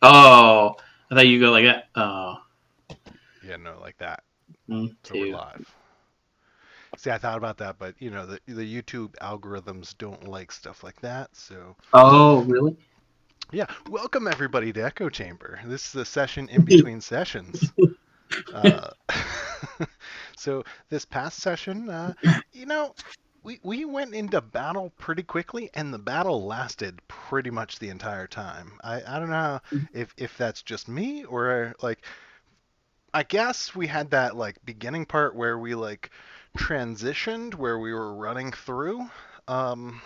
Oh, I thought you go like that. Oh, Yeah, no, like that. me So we're too. live. See, I thought about that, but the YouTube algorithms don't like stuff like that. So Oh, really? yeah, welcome everybody to Echo Chamber. This is a session in between sessions. Uh, so this past session, you know, we went into battle pretty quickly, and the battle lasted pretty much the entire time. I don't know if that's just me or like I guess we had that like beginning part where we like transitioned where we were running through. Um,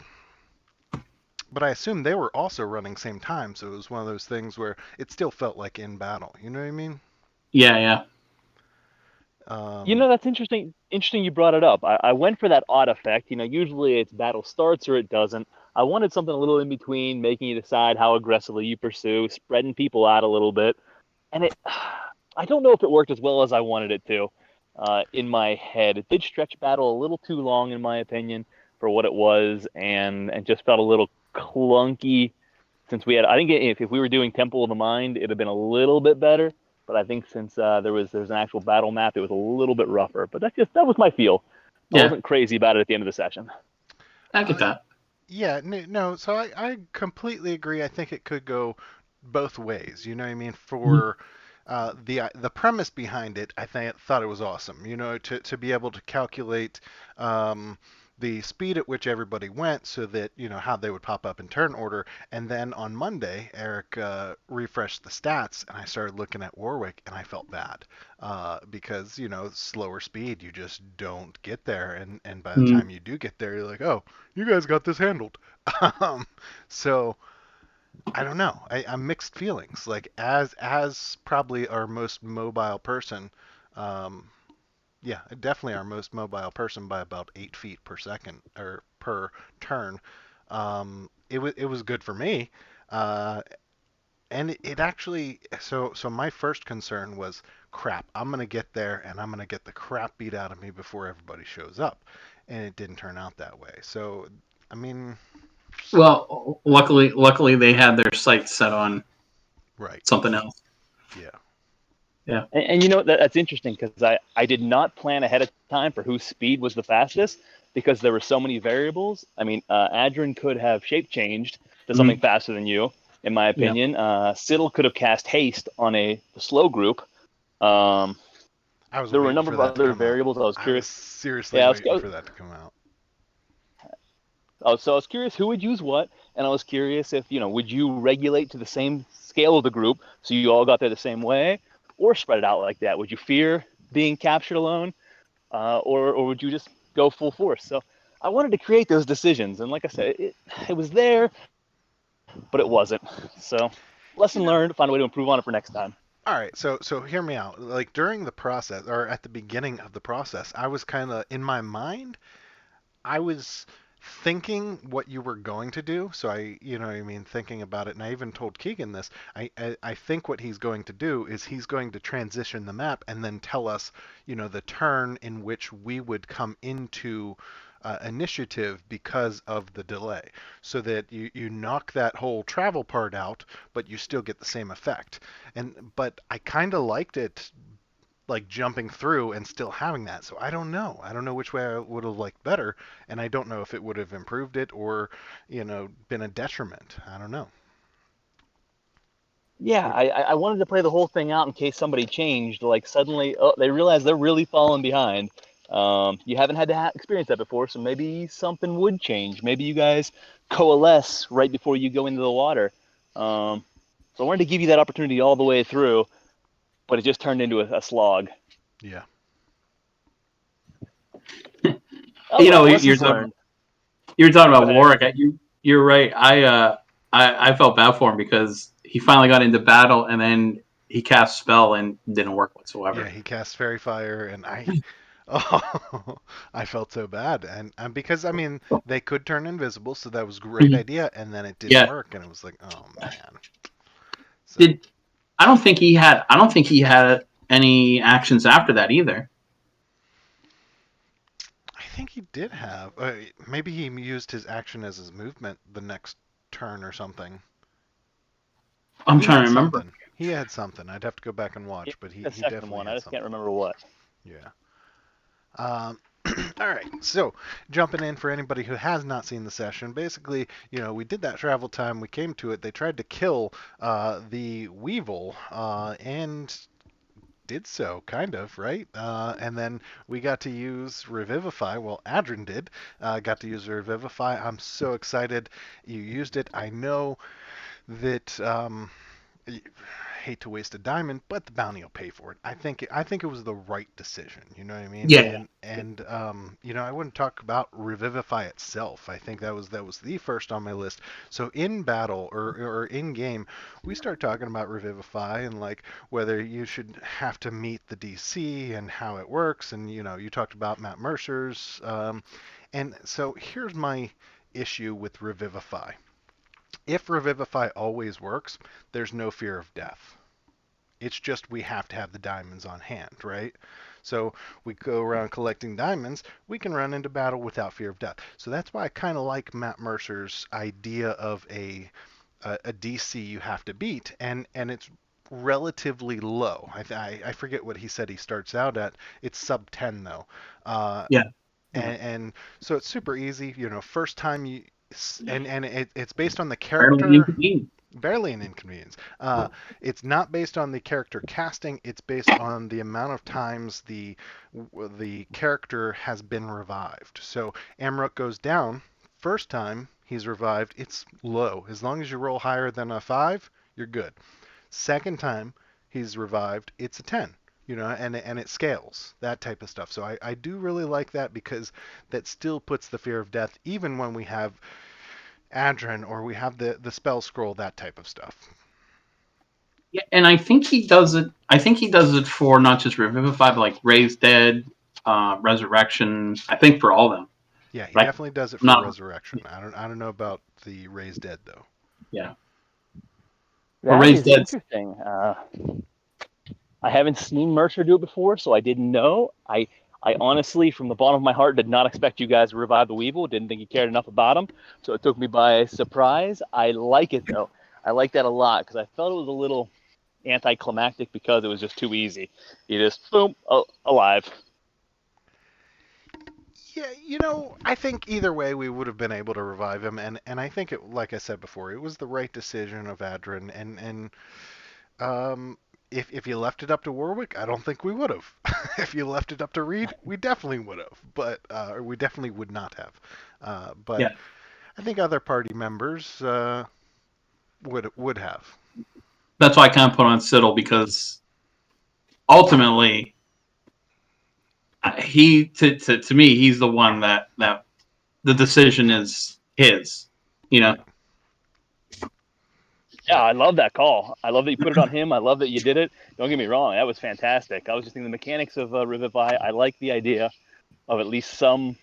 but I assume they were also running same time, so it was one of those things where it still felt like in battle. You know what I mean? Yeah, yeah. Um, That's interesting. Interesting you brought it up. I went for that odd effect. Usually it's battle starts or it doesn't. I wanted something a little in between, making you decide how aggressively you pursue, spreading people out a little bit. And I don't know if it worked as well as I wanted it to. In my head, it did stretch battle a little too long, in my opinion, for what it was, and just felt a little clunky. Since we had, I think if we were doing Temple of the Mind, it'd have been a little bit better. But I think since there was an actual battle map, it was a little bit rougher. But that was my feel. I Yeah, wasn't crazy about it at the end of the session. I get uh, that. yeah, no, so I completely agree. I think it could go both ways. You know what I mean? Mhm. For the premise behind it, thought it was awesome. To be able to calculate um, the speed at which everybody went, so that how they would pop up in turn order. And then on Monday, Eric refreshed the stats, and I started looking at Warwick, and I felt bad because slower speed, you just don't get there, and by the Mm. time you do get there, you're like, oh, you guys got this handled. um, so I don't know. I'm mixed feelings. Like as probably our most mobile person, um, yeah, definitely our most mobile person by about 8 feet per second or per turn. It was good for me, uh, and it actually so my first concern was crap. I'm gonna get there and I'm gonna get the crap beat out of me before everybody shows up, and it didn't turn out that way. So I mean, Well, luckily they had their sights set on right, something else. yeah. Yeah. And that's interesting because I did not plan ahead of time for whose speed was the fastest because there were so many variables. I mean, Adrian could have shape changed to something Mm. faster than you, in my Yeah. opinion. Siddle could have cast haste on the slow group. Um, I was there were a waiting number for of that to other come out. variables. I was I was curious. seriously Yeah, waiting for that to come out. so I was curious who would use what, and I was curious if would you regulate to the same scale of the group so you all got there the same way, or spread it out like that? Would you fear being captured alone, or would you just go full force? So I wanted to create those decisions, and like I said, it was there, but it wasn't. So lesson You learned. know, Find a way to improve on it for next time. all right. So hear me out. Like during the process, or at the beginning of the process, I was kind of in my mind. I was thinking what you were going to do. So what I mean, thinking about it, and I even told Keegan this. I think what he's going to do is he's going to transition the map and then tell us, the turn in which we would come into initiative because of the delay, so that you knock that whole travel part out, but you still get the same effect. But I kind of liked it like jumping through and still having that. So I don't know. I don't know which way I would have liked better, and I don't know if it would have improved it or, been a detriment. I don't know. Yeah, What? I wanted to play the whole thing out in case somebody changed. Like suddenly, oh, they realize they're really falling behind. You haven't had to experience that before, so maybe something would change. Maybe you guys coalesce right before you go into the water. So I wanted to give you that opportunity all the way through, but it just turned into a slog. Yeah. Oh You know, well, you're lessons talking learned. you're talking Go about ahead, Warwick. Adrian. You're right. I felt bad for him because he finally got into battle and then he cast spell and didn't work Yeah, whatsoever. he cast Fairy Fire, and oh, I felt so bad. And because, I mean, they could turn invisible, so that was a great idea, and then it didn't Yeah. work, and it was like, oh, man. So, Did I don't think he had any actions after that either. I think he did have, maybe he used his action as his movement the next turn or something. I'm He trying had to remember. something. He had something. I'd have to go back and Yeah, watch, but he, the he second definitely one, I had just can't something. remember what. Yeah. Um, all right. So jumping in for anybody who has not seen the session, basically, we did that travel time. We came to it. They tried to kill the Weevil, and did so, kind of, right? And then we got to use Revivify. Well, Adrin did. Got to use Revivify. I'm so excited you used it. I know that hate to waste a diamond, but the bounty will pay for it. I think it was the right decision. You know what I mean? Yeah. And I wouldn't talk about Revivify itself. I think that was the first on my list. So in battle or in game, we start talking about Revivify and like whether you should have to meet the DC and how it works. And you talked about Matt Mercer's. And so here's my issue with Revivify. If Revivify always works, there's no fear of death. It's just we have to have the diamonds on hand, right? So we go around collecting diamonds, we can run into battle without fear of death. So that's why I kind of like Matt Mercer's idea of a DC you have to beat, and it's relatively low. I forget what he said he starts out at. It's sub 10 though. Uh, Yeah. Yeah. and so it's super easy. First time you and it's based on the Fairly character. inconvenient. Barely an inconvenience. It's not based on the character casting. It's based on the amount of times the character has been revived. So Amruk goes down. First time he's revived, it's low. As long as you roll higher than a 5, you're good. Second time he's revived, it's a 10. And it scales, that type of stuff. So I do really like that because that still puts the fear of death, even when we have Adrin or we have the spell scroll, that type of stuff. Yeah, and I think he does it. I think he does it for not just Revivify, but like Raise Dead, Resurrection. I think for all of them. Yeah, he But I, definitely does it for not. Resurrection. I don't know about the Raised Dead though. Yeah. But That Raise is Dead. interesting. I haven't seen Mercer do it before, so I didn't know. I honestly, from the bottom of my heart, did not expect you guys to revive the Weevil. Didn't think you cared enough about him, so it took me by surprise. I like it though. I like that a lot because I felt it was a little anticlimactic because it was just too easy. You just boom, oh, alive. Yeah, I think either way we would have been able to revive him, and I think it, like I said before, it was the right decision of Adrin, and um, if you left it up to Warwick, I don't think we would have. If you left it up to Reed, we definitely would have, but or we definitely would not have. But Yeah. I think other party members would have. That's why I kind of put on Siddle because ultimately, he to me he's the one that the decision is his. You know. Right, Yeah, right. I love that call. I love that you put it on him. I love that you did it. Don't get me wrong, that was fantastic. I was just thinking the mechanics of Revivify. I like the idea of at least some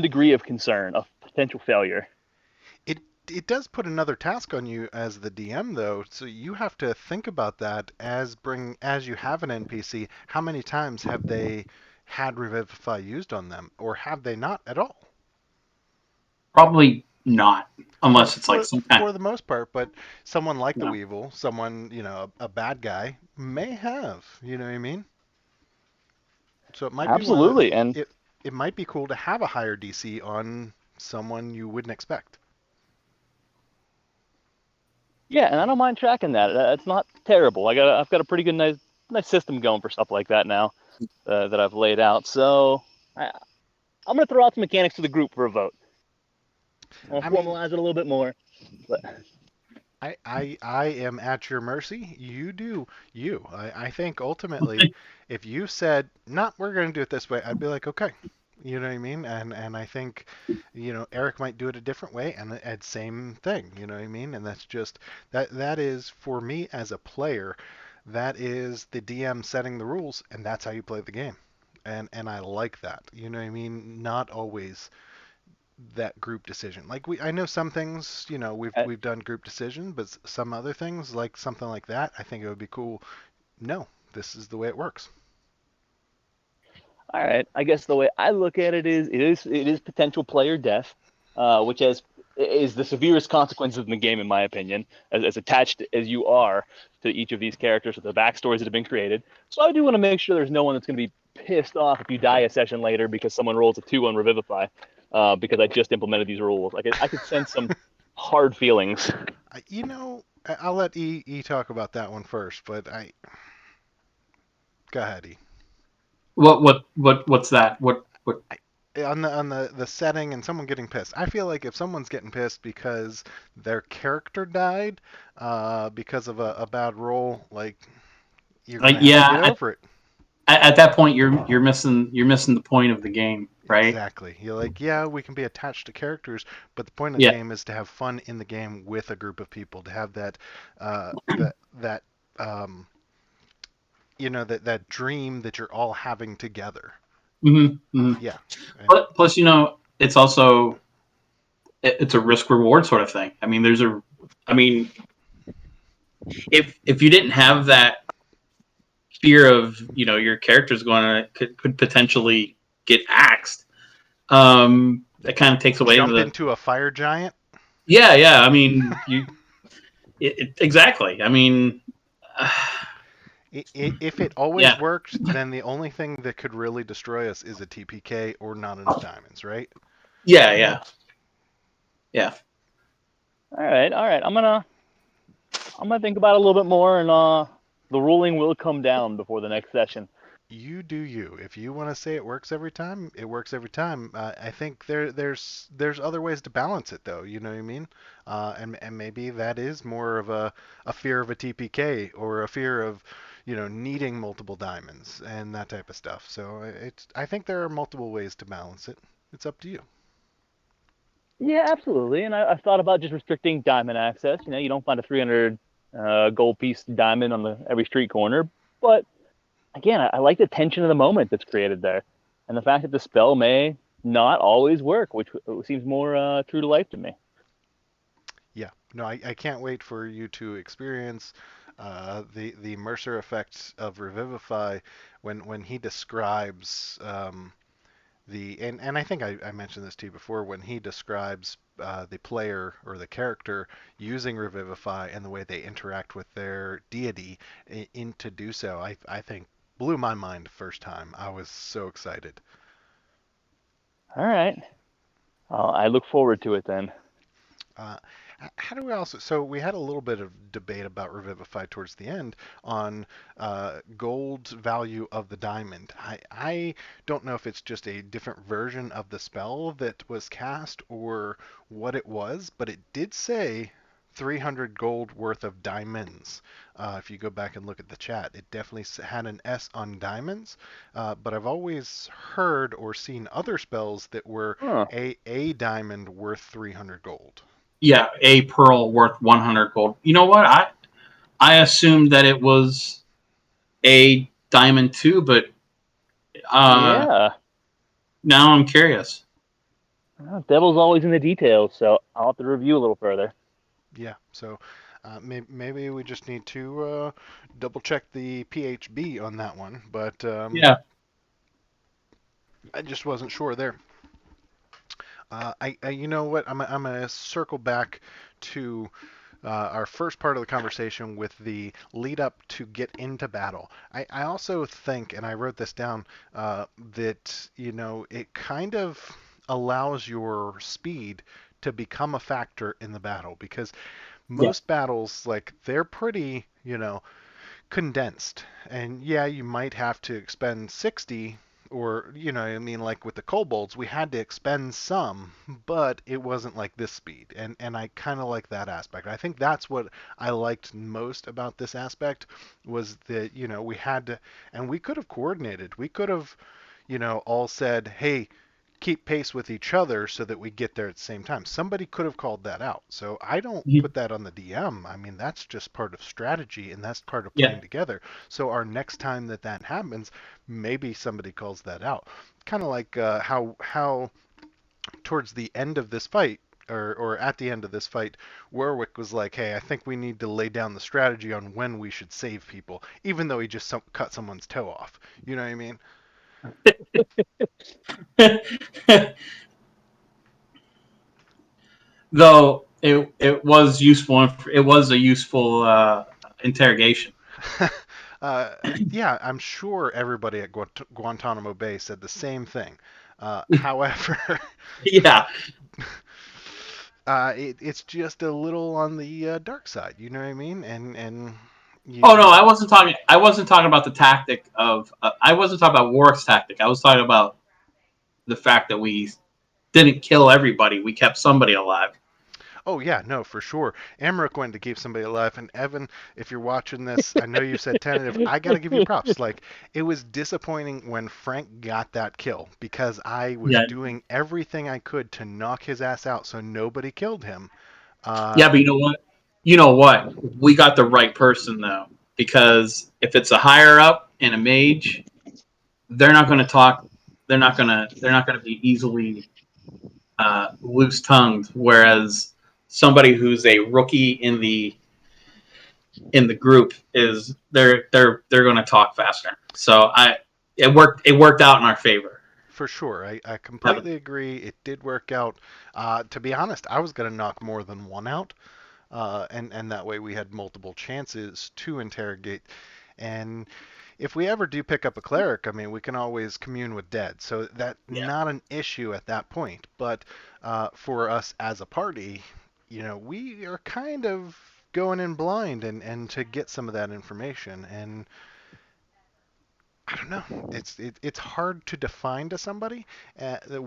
degree of concern of potential failure. It it does put another task on you as the DM though, so you have to think about that as you have an NPC. How many times have they had Revivify used on them, or have they not at all? Probably not, For unless it's like for some kind. for the most part, but someone like the No. Weevil, someone a bad guy may have. You know what I mean? So it might be one of Absolutely, and it might be cool to have a higher DC on someone you wouldn't expect. yeah, and I don't mind tracking that. That's not terrible. I've got a pretty good nice system going for stuff like that now that I've laid out. So I'm gonna throw out the mechanics to the group for a vote. I'm I gonna mean, formalize it a little bit more. But I am at your mercy. You do you. I think ultimately, if you said, "Not, we're going to do it this way," I'd be like, "Okay." You know what I mean? And I think, Eric might do it a different way, and same thing. You know what I mean? And that's just that is for me as a player, that is the DM setting the rules, and that's how you play the game. And I like that. You know what I mean? Not always that group decision. Like I know some things, we've done group decision, but some other things, like something like that, I think it would be cool. No, this is the way it works. all right, I guess the way I look at it is it is potential player death, which has is the severest consequences in the game, in my opinion, as attached as you are to each of these characters with the backstories that have been created. So I do want to make sure there's no one that's going to be pissed off if you die a session later because someone rolls a 2 on Revivify, because I just implemented these rules. I could sense some hard feelings. I'll let E talk about that one first, but go ahead, E. What's that? What? On the setting and someone getting pissed. I feel like if someone's getting pissed because their character died, because of a bad roll, like you're Like, gonna have to get yeah, over it. at that point you're missing the point of the game, right? Exactly. You're like, yeah, we can be attached to characters, but the point of the Yeah. game is to have fun in the game with a group of people, to have that um, that dream that you're all having together. Hmm. Yeah. But plus, it's also it's a risk reward sort of thing. I mean, if you didn't have that fear of your character's going to could potentially get axed, that kind of takes away Jump the into a fire giant. yeah. I mean, exactly. I mean, uh, If it always yeah, worked, then the only thing that could really destroy us is a TPK or not enough diamonds, right? yeah, yeah. All right, all right. I'm gonna think about it a little bit more, and the ruling will come down before the next session. You do you. If you want to say it works every time, it works every time. I think there's other ways to balance it though. You know what I mean? And maybe that is more of a fear of a TPK or a fear of needing multiple diamonds and that type of stuff. So I think there are multiple ways to balance it. It's up to you. Yeah, absolutely. And I've thought about just restricting diamond access. You don't find a 300 gold piece diamond on every street corner. But again, I like the tension of the moment that's created there, and the fact that the spell may not always work, which seems more true to life to me. Yeah, no, I can't wait for you to experience the Mercer effect of Revivify when he describes and I think I mentioned this to you before when he describes the player or the character using Revivify and the way they interact with their deity to do so. I think blew my mind the first time. I was so excited. All right. I look forward to it then. Uh, how do we also? So we had a little bit of debate about Revivify towards the end on gold value of the diamond. I don't know if it's just a different version of the spell that was cast or what it was, but it did say 300 gold worth of diamonds. If you go back and look at the chat, it definitely had an S on diamonds. But I've always heard or seen other spells that were Huh. a diamond worth 300 gold. Yeah, a pearl worth 100 gold. You know what? I assumed that it was a diamond too, but uh, Yeah. now I'm curious. Well, devil's always in the details, so I'll have to review a little further. Yeah, so maybe we just need to double check the PHB on that one, but Yeah, I just wasn't sure there. You know what? I'm gonna circle back to our first part of the conversation with the lead up to get into battle. I also think, and I wrote this down, that it kind of allows your speed to become a factor in the battle because yeah, most battles, like they're pretty, condensed. And yeah, you might have to expend 60 or, I mean, like with the kobolds, we had to expend some, but it wasn't like this speed. And I kind of like that aspect. I think that's what I liked most about this aspect was that, we had to, and we could have coordinated. We could have, all said, hey, keep pace with each other so that we get there at the same time. Somebody could have called that out. So I don't mhm, put that on the DM. I mean, that's just part of strategy and that's part of yeah, playing together. So our next time that happens, maybe somebody calls that out. Kind of like how towards the end of this fight or at the end of this fight, Warwick was like, "Hey, I think we need to lay down the strategy on when we should save people, even though he just cut someone's toe off." You know what I mean? Though it was useful. It was a useful interrogation. uh, yeah, I'm sure everybody at Guantanamo Bay said the same thing. However, Yeah. it's just a little on the dark side. You know what I mean? And Oh no, you I wasn't talking. I wasn't talking about the tactic of. I wasn't talking about Warwick's tactic. I was talking about the fact that we didn't kill everybody. We kept somebody alive. Oh yeah, no, for sure. Emmerich went to keep somebody alive, and Evan, if you're watching this, I know you said tentative. I gotta give you props. Like it was disappointing when Frank got that kill because I was Yeah. doing everything I could to knock his ass out so nobody killed him. Yeah, but you know what? You know what? We got the right person though, because if it's a higher up and a mage, they're not going to talk. They're not going to. They're not going to be easily loose tongued. Whereas somebody who's a rookie in the group is they're going to talk faster. So it worked. It worked out in our favor. For sure, I completely agree. It did work out. To be honest, I was gonna knock more than one out, and that way we had multiple chances to interrogate. And if we ever do pick up a cleric, I mean, we can always commune with dead, so that's Yeah. not an issue at that point. But for us as a party, we are kind of going in blind and to get some of that information. And I don't know. It's hard to define to somebody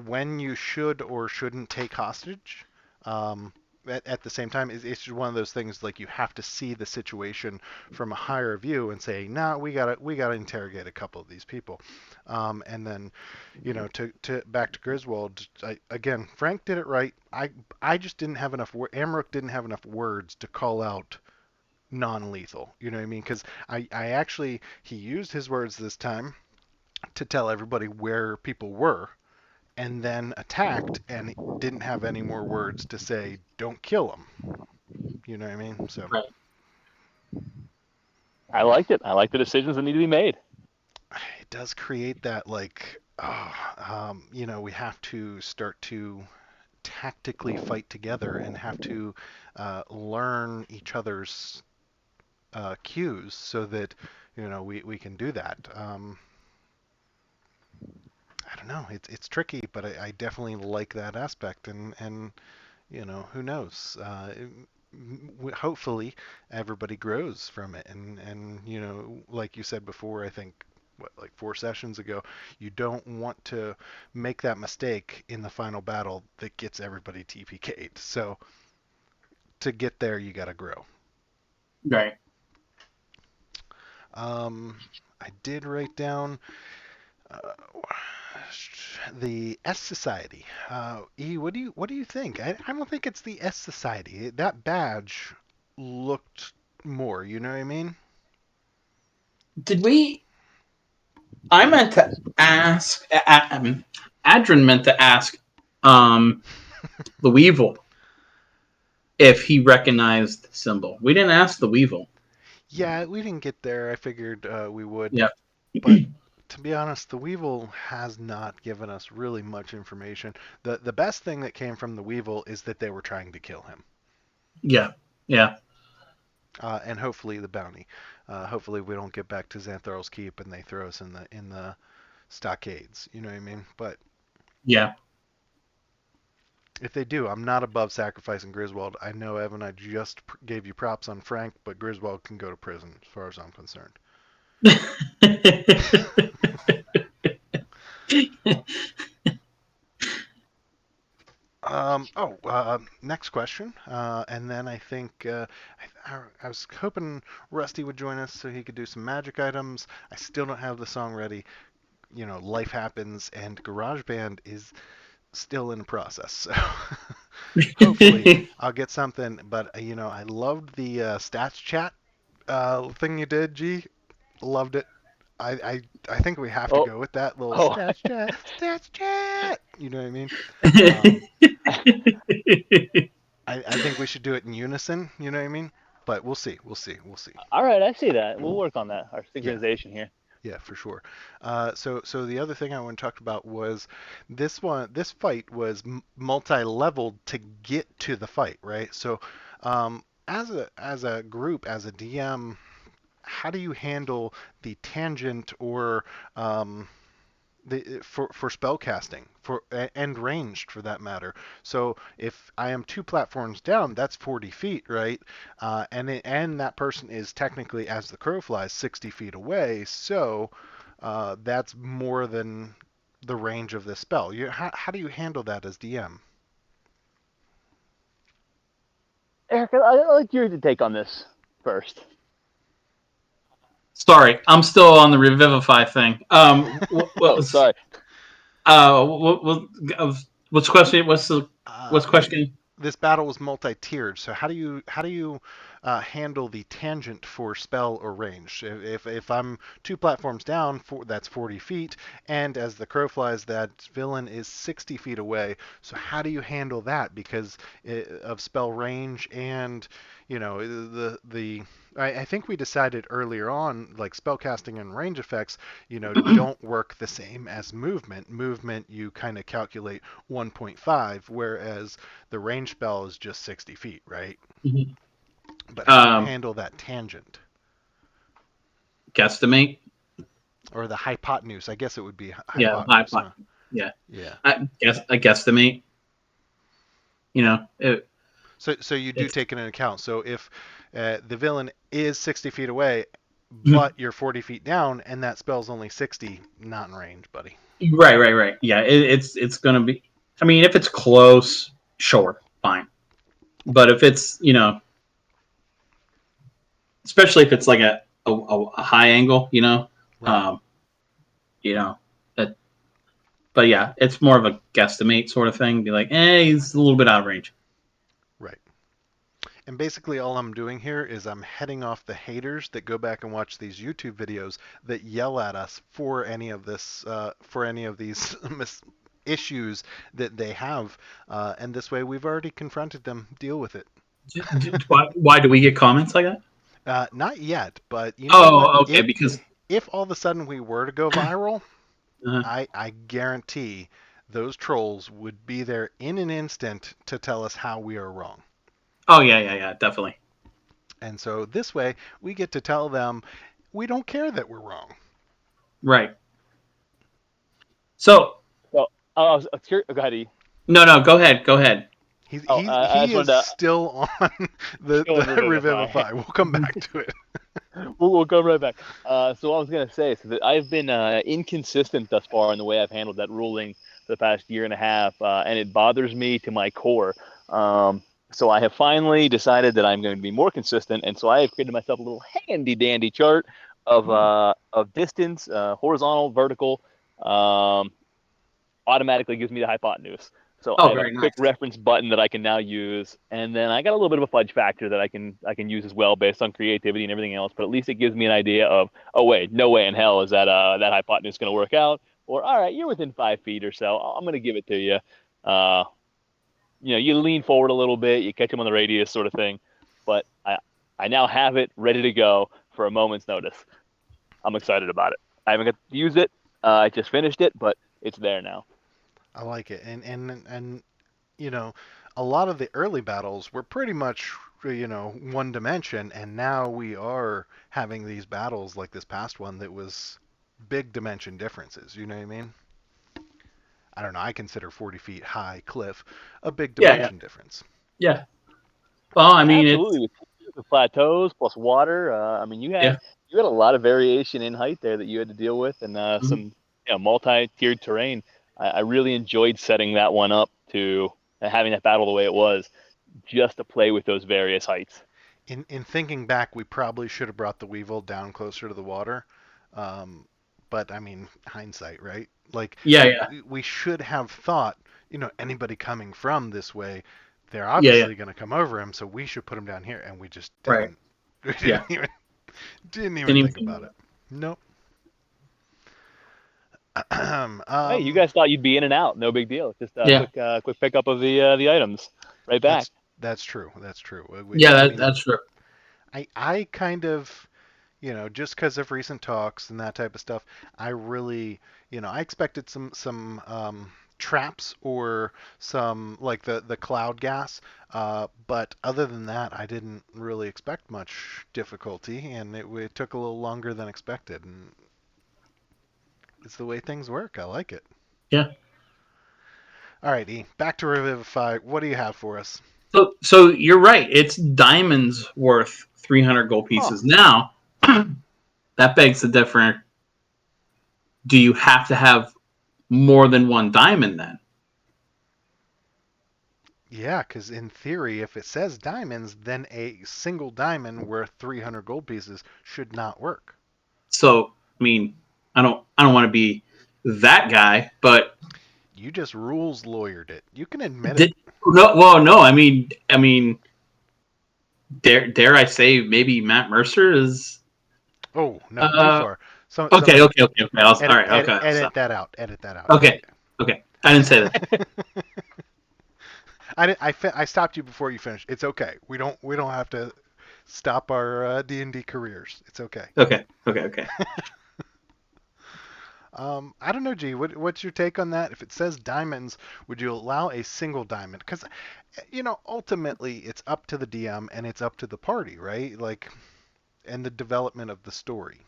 when you should or shouldn't take hostage. Um, at the same time, it's just one of those things like you have to see the situation from a higher view and say, nah, we gotta interrogate a couple of these people. And then, to back to Griswold, again, Frank did it right. I just didn't have enough. Amrook didn't have enough words to call out non-lethal. You know what I mean? Because I actually he used his words this time to tell everybody where people were, and then attacked and didn't have any more words to say don't kill them. You know what I mean? So Right. I liked it. I like the decisions that need to be made. it does create that like we have to start to tactically fight together and have to learn each other's cues so that we can do that. I don't know. It's tricky, but I definitely like that aspect, and who knows? Hopefully, everybody grows from it, and like you said before, I think what like 4 sessions ago, you don't want to make that mistake in the final battle that gets everybody TPK'd. So to get there, you got to grow. Right. Um, I did write down uh, the S Society. What do you think? I don't think it's the S Society. That badge looked more. You know what I mean? Did we? I meant to ask. Adrian meant to ask um, the Weevil if he recognized the symbol. We didn't ask the Weevil. Yeah, we didn't get there. I figured we would, Yeah. but to be honest, the Weevil has not given us really much information. The best thing that came from the Weevil is that they were trying to kill him, Yeah. Yeah. and hopefully the bounty. Hopefully we don't get back to Xantharl's Keep and they throw us in the stockades. You know what I mean? But Yeah. if they do, I'm not above sacrificing Griswold. I know, Evan, I just gave you props on Frank, but Griswold can go to prison as far as I'm concerned. Next question. And then I think I was hoping Rusty would join us so he could do some magic items. I still don't have the song ready. Life happens, and GarageBand is still in process. So hopefully I'll get something. But I loved the stats chat thing you did, G. Loved it. I, I I think we have to Oh, go with that little oh. stats chat. You know what I mean? Um, I think we should do it in unison. You know what I mean? But we'll see. We'll see. We'll see. All right, I see that. We'll work on that. Our Yeah. synchronization here. Yeah, for sure. So the other thing I want to talk about was this fight was multi-leveled to get to the fight, right? So, as a group, as a DM, how do you handle the tangent or for spell casting and ranged for that matter? So if I am 2 platforms down, that's 40 feet, right? And that person is technically, as the crow flies, 60 feet away. So that's more than the range of this spell. How do you handle that as DM? Eric, I'd like your take on this first. Sorry, I'm still on the revivify thing. What Oh, was sorry. what, what's question? Uh, What's question? this battle was multi-tiered. So how do you handle the tangent for spell or range? If I'm 2 platforms down, that's 40 feet, and as the crow flies, that villain is 60 feet away. So how do you handle that because of spell range and the I think we decided earlier on, like spellcasting and range effects, don't work the same as movement. Movement, you kind of calculate 1.5, whereas the range spell is just 60 feet, right? Mhm. But how do you Um, handle that tangent? Guesstimate. Or the hypotenuse? I guess it would be Yeah, high hypotenuse, pot. huh? Yeah, Yeah. I guesstimate. You know, So you do it's take it into account. So if the villain is 60 feet away, Mhm. but you're 40 feet down, and that spell's only 60, not in range, buddy. Right. Yeah, it's gonna be. I mean, if it's close, sure, fine. But if it's especially if it's like a high angle, Right. um, you know, that. But yeah, it's more of a guesstimate sort of thing. Be like, he's a little bit out of range. Right. And basically, all I'm doing here is I'm heading off the haters that go back and watch these YouTube videos that yell at us for any of this, for any of these issues that they have. And this way, we've already confronted them. Deal with it. Why do we get comments like that? Not yet, but you know what? Oh, okay, If because if all of a sudden we were to go viral, uh, I guarantee those trolls would be there in an instant to tell us how we are wrong. oh yeah, definitely. And so this way, we get to tell them we don't care that we're wrong. Right. So So, I was curious. Go ahead, E. no, go ahead. He Oh, he I he just wanted is to still on go the and revivify. revivify. We'll come back to it. We'll come right back. So what I was gonna say is that I've been inconsistent thus far in the way I've handled that ruling for the past year and a half, and it bothers me to my core. So I have finally decided that I'm going to be more consistent, and so I have created myself a little handy dandy chart of distance, horizontal, vertical. Um, Automatically gives me the hypotenuse. So I Oh, have a very quick nice. reference button that I can now use, and then I got a little bit of a fudge factor that I can use as well based on creativity and everything else. But at least it gives me an idea of, oh wait, no way in hell is that hypotenuse going to work out. Or all right, you're within 5 feet or so. I'm going to give it to you. Uh, you lean forward a little bit, you catch them on the radius, sort of thing. But I now have it ready to go for a moment's notice. I'm excited about it. I haven't got to use it. I just finished it, but it's there now. I like it, and a lot of the early battles were pretty much one dimension, and now we are having these battles like this past one that was big dimension differences. You know what I mean? I don't know. I consider 40 feet high cliff a big Yeah. dimension difference. Yeah. Well, I mean, it's Absolutely, with plateaus plus water. I mean, yeah. you had a lot of variation in height there that you had to deal with, and Mhm. some multi-tiered terrain. I really enjoyed setting that one up to having that battle the way it was, just to play with those various heights. In thinking back, we probably should have brought the Weevil down closer to the water. Um, but I mean, hindsight, right? Like Yeah. we should have thought, anybody coming from this way, they're Yeah. obviously going to come over him, so we should put him down here, and we just Right. didn't. We Yeah. didn't even Didn't even think think about about it. it. Nope. Hey, you guys thought you'd be in and out, no big deal. Just a Yeah. quick pickup of the items, right back. that's true. That's true. Yeah, I mean, that's true. I kind of just because of recent talks and that type of stuff, I really, I expected some traps or some like the cloud gas, but other than that, I didn't really expect much difficulty, and it took a little longer than expected, and it's the way things work. I like it. Yeah. All right, E, back to Revivify. What do you have for us? So you're right. It's diamonds worth 300 gold Huh. pieces. Now, that begs the different. Do you have to have more than one diamond then? Yeah, because in theory, if it says diamonds, then a single diamond worth 300 gold pieces should not work. So, I mean, I don't want to be that guy, but You just rules lawyered it. You can admit it. did, no, well, no, I mean, dare I say maybe Matt Mercer is Oh no, too uh far. So okay, somebody okay, okay, okay. All edit right, edit okay, so edit that out. Edit that out. okay, okay. I didn't say that. I stopped you before you finished. It's okay. We don't have to stop our D&D careers. It's okay. Okay, okay, okay. I don't know, G. What's your take on that? If it says diamonds, would you allow a single diamond? Because, ultimately, it's up to the DM and it's up to the party, right? Like, and the development of the story.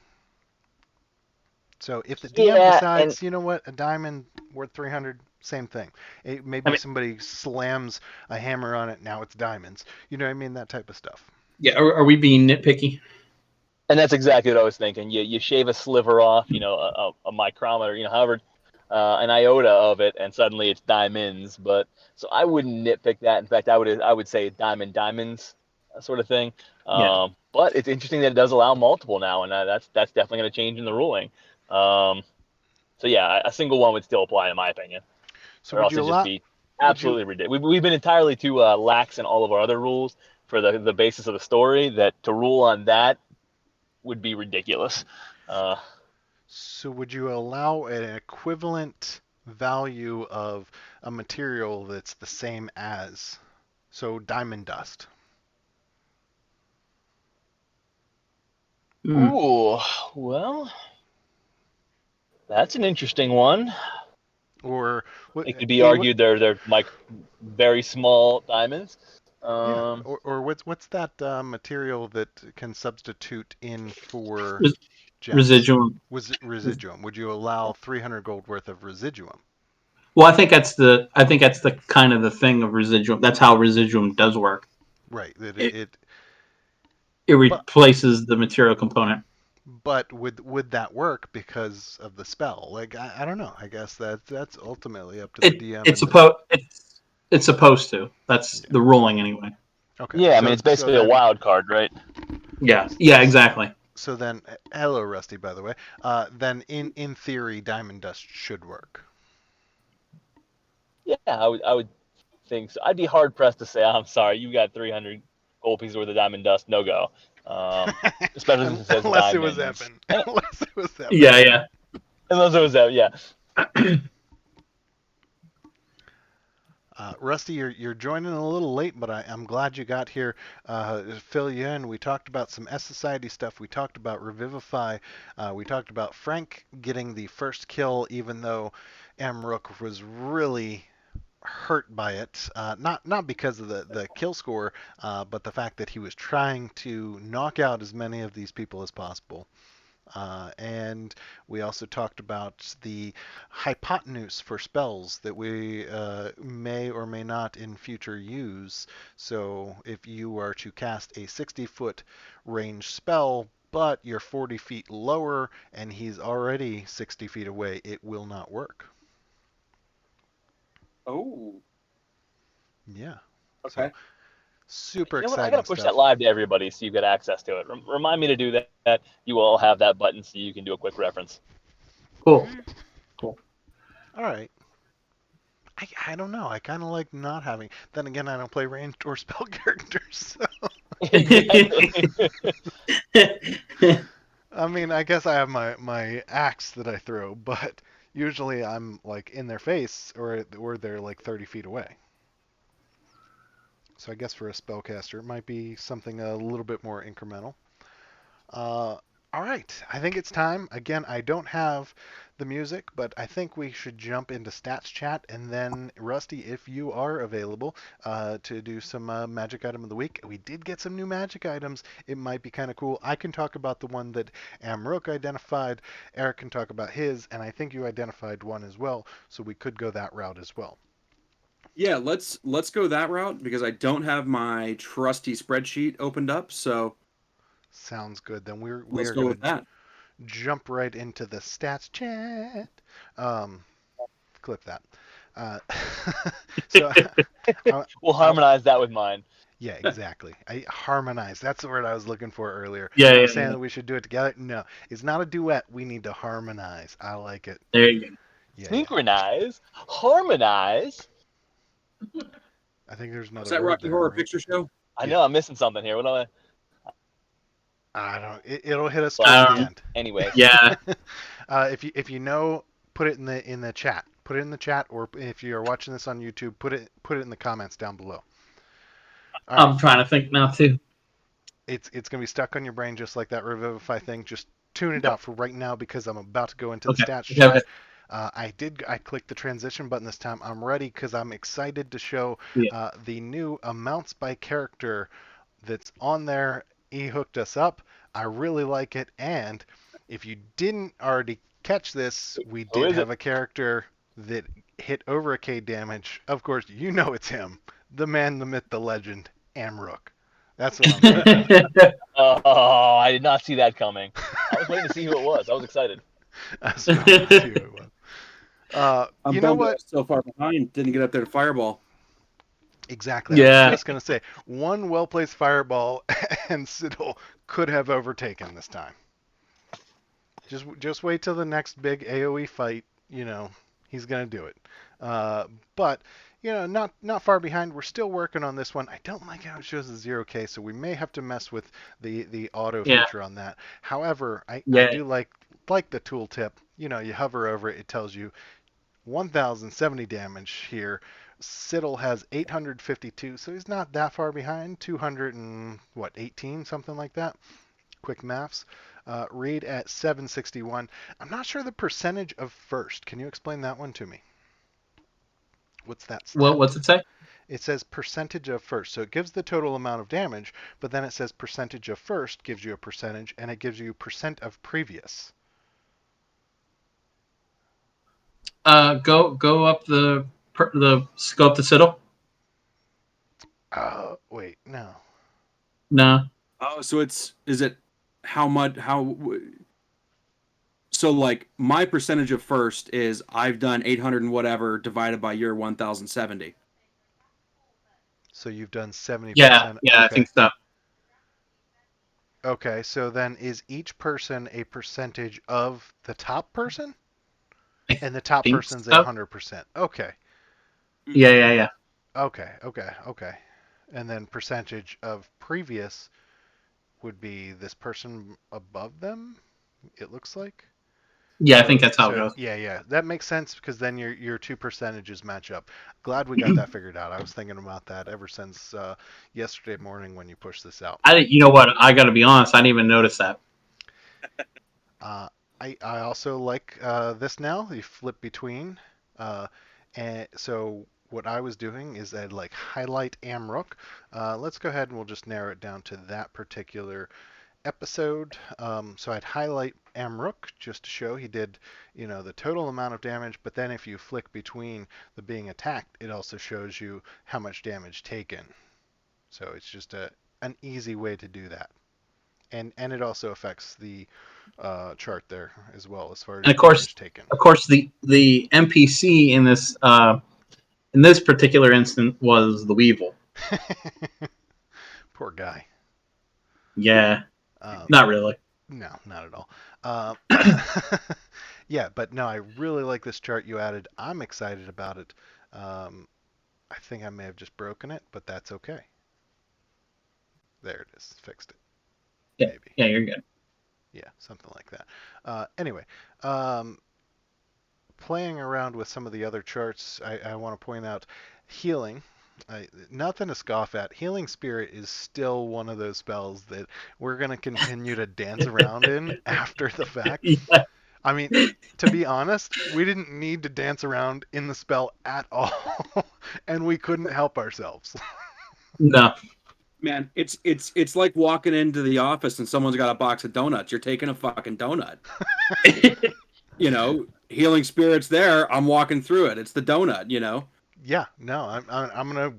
So if the DM Yeah, and decides, you know what, a diamond worth 300, same thing. I Maybe mean, somebody slams a hammer on it, now it's diamonds. You know what I mean? That type of stuff. yeah. Are we being nitpicky? that's exactly what I was thinking. You shave a sliver off, a micrometer, however, an iota of it, and suddenly it's diamonds. But so I wouldn't nitpick that. In fact, I would say diamonds, sort of thing. Yeah. But it's interesting that it does allow multiple now, and that's definitely going to change in the ruling. Um, so yeah, a single one would still apply in my opinion, So or would else you it'd just allow? be Would you? absolutely ridiculous. We've been entirely too lax in all of our other rules for the basis of the story that to rule on that would be ridiculous. Uh, So would you allow an equivalent value of a material that's the same as? So diamond dust. Mm. ooh, well, that's an interesting one. Or what? It could be argued they're like very small diamonds. Yeah. Um, Or what's that material that can substitute in for Res- gems? Residuum. Was it residuum? Would you allow 300 gold worth of residuum? Well, I think that's the kind of the thing of residuum. That's how residuum does work. Right. It it But replaces the material component. would that work because of the spell? Like I don't know. I guess that's ultimately up to the It DM it's and the. supposed it's supposed to. That's Yeah. the ruling anyway. Okay. yeah, I mean So it's so basically a then wild card, right? Yeah. Yeah. Exactly. so then hello Rusty, by the way. Then in theory diamond dust should work. Yeah, I would think so. I'd be hard pressed to say I'm sorry, you got 300 gold pieces worth of diamond dust, no go. Especially since it says Unless it was diamonds, Evan. and Unless it was Evan. Yeah. Yeah. unless it was that, yeah. Rusty, you're joining a little late, but I'm glad you got here. To fill you in, we talked about some S Society stuff. We talked about Revivify. We talked about Frank getting the first kill, even though Amrook was really hurt by it. Not because of the kill score, but the fact that he was trying to knock out as many of these people as possible. And we also talked about the hypotenuse for spells that we may or may not in future use. So if you are to cast a 60-foot range spell, but you're 40 feet lower and he's already 60 feet away, it will not work. Oh, Yeah. So okay. super You know what? I gotta exciting push that stuff. live to everybody so you get access to it. Remind me to do that. You all have that button so you can do a quick reference. Cool. Cool. All right. I don't know. I kind of like not having. Then again, I don't play ranged or spell characters, so. Exactly. I mean, I guess I have my axe that I throw, but usually I'm like in their face or they're like 30 feet away. So I guess for a spellcaster, it might be something a little bit more incremental. Uh, All right, I think it's time. Again, I don't have the music, but I think we should jump into stats chat, and then Rusty, if you are available, to do some magic item of the week. We did get some new magic items. It might be kind of cool. I can talk about the one that Amrook identified. Eric can talk about his, and I think you identified one as well, so we could go that route as well. Yeah, let's go that route because I don't have my trusty spreadsheet opened up. So Sounds good. Then we let's are go gonna with that. jump right into the stats chat. Um, Clip that. Uh, so We'll I, harmonize that with mine. yeah, exactly. I harmonize. That's the word I was looking for earlier. Yeah, I yeah, was saying yeah. that we should do it together. No, it's not a duet. We need to harmonize. I like it. There you go. Yeah, yeah. Synchronize, harmonize. I think there's Was another that word Rocky there, Horror right? Picture Show? I Yeah. know I'm missing something here. What am I? I don't. It'll hit us towards But the Um, end. anyway, yeah, If you know, put it in the chat. Put it in the chat, or if you're watching this on YouTube, put it in the comments down below. All right. I'm trying to think now too. It's gonna be stuck on your brain just like that Revivify thing. Just tune it out for right now because I'm about to go into the Okay, stats okay, okay. chat. I clicked the transition button this time. I'm ready because I'm excited to show Yeah. the new amounts by character that's on there. He hooked us up. I really like it. And if you didn't already catch this, we who did is have it? a character that hit over a K damage. Of course, you know it's him, the man, the myth, the legend, Amrook. That's what I'm talking about. Oh, I did not see that coming. I was waiting to see who it was. I was excited. I was waiting to see who it was. I'm You know bummed that I what? was so far behind. Didn't get up there to Fireball. Exactly. I was Yeah. just going to say one well placed fireball and Siddle could have overtaken this time. Just wait till the next big AoE fight. He's going to do it. But not far behind. We're still working on this one. I don't like how it shows the 0K, so we may have to mess with the auto Yeah. feature on that. However, I Yeah. do like the tooltip. You hover over it, it tells you 1070 damage here. Siddle has 852, so he's not that far behind. 200 and what, 18, something like that. Quick maths. Reed at 761. I'm not sure the percentage of first. Can you explain that one to me? What's that stat? What's it say? It says percentage of first. So it gives the total amount of damage, but then it says percentage of first gives you a percentage, and it gives you percent of previous. Go up the go up the Citadel. Wait, no. No. Oh, so is it how much how so like my percentage of first is I've done 800 and whatever divided by your 1070. So you've done Yeah, 70%. yeah, I Okay. think so. Okay, so then is each person a percentage of the top person? I And the top think person's so. 100%. Okay. Yeah, yeah, yeah. Okay. And then percentage of previous would be this person above them, it looks like. Yeah, I think So that's how it so goes. yeah. That makes sense because then your two percentages match up. Glad we got that figured out. I was thinking about that ever since yesterday morning when you pushed this out. You know what? I got to be honest. I didn't even notice that. Uh, I also like this now. You flip between, and so what I was doing is I'd like highlight Amrook. Let's go ahead and we'll just narrow it down to that particular episode. So I'd highlight Amrook just to show he did, the total amount of damage. But then if you flick between the being attacked, it also shows you how much damage taken. So it's just an easy way to do that. And it also affects the chart there as well as far And as damage taken. of course, the NPC in this particular instance was the Weevil. Poor guy. Yeah, Um, not really. no, not at all. Yeah, but no, I really like this chart you added. I'm excited about it. Um, I think I may have just broken it, but that's okay. There it is. Fixed it. Yeah, Maybe. yeah, you're good. Yeah, something like that. Anyway, um, playing around with some of the other charts, I want to point out healing. Nothing to scoff at. Healing Spirit is still one of those spells that we're going to continue to dance around in after the fact. Yeah. I mean, to be honest, we didn't need to dance around in the spell at all, and we couldn't help ourselves. No. Man, it's like walking into the office and someone's got a box of donuts. You're taking a fucking donut. You know, healing spirits there. I'm walking through it. It's the donut. You know. Yeah, no, I'm gonna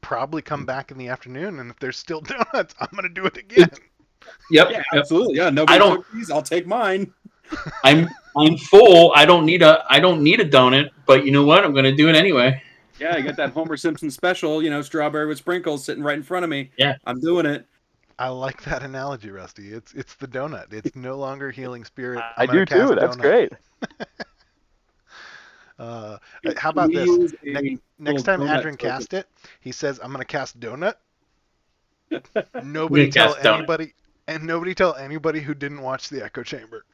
probably come back in the afternoon, and if there's still donuts, I'm gonna do it again. Yep. Yeah, Yep. absolutely. Yeah, I nobody don't. took these. I'll take mine. I'm full. I don't need a donut, but you know what? I'm gonna do it anyway. Yeah, I got that Homer Simpson special. You know, strawberry with sprinkles sitting right in front of me. Yeah. I'm doing it. I like that analogy, Rusty. It's the donut. It's no longer Healing Spirit. I I'm gonna do too. cast That's donut. great. How about We this? use a Next little time donut Adrian token. cast it, he says, "I'm gonna cast donut." I'm Nobody gonna tell cast donut. anybody, and nobody tell anybody who didn't watch the Echo Chamber,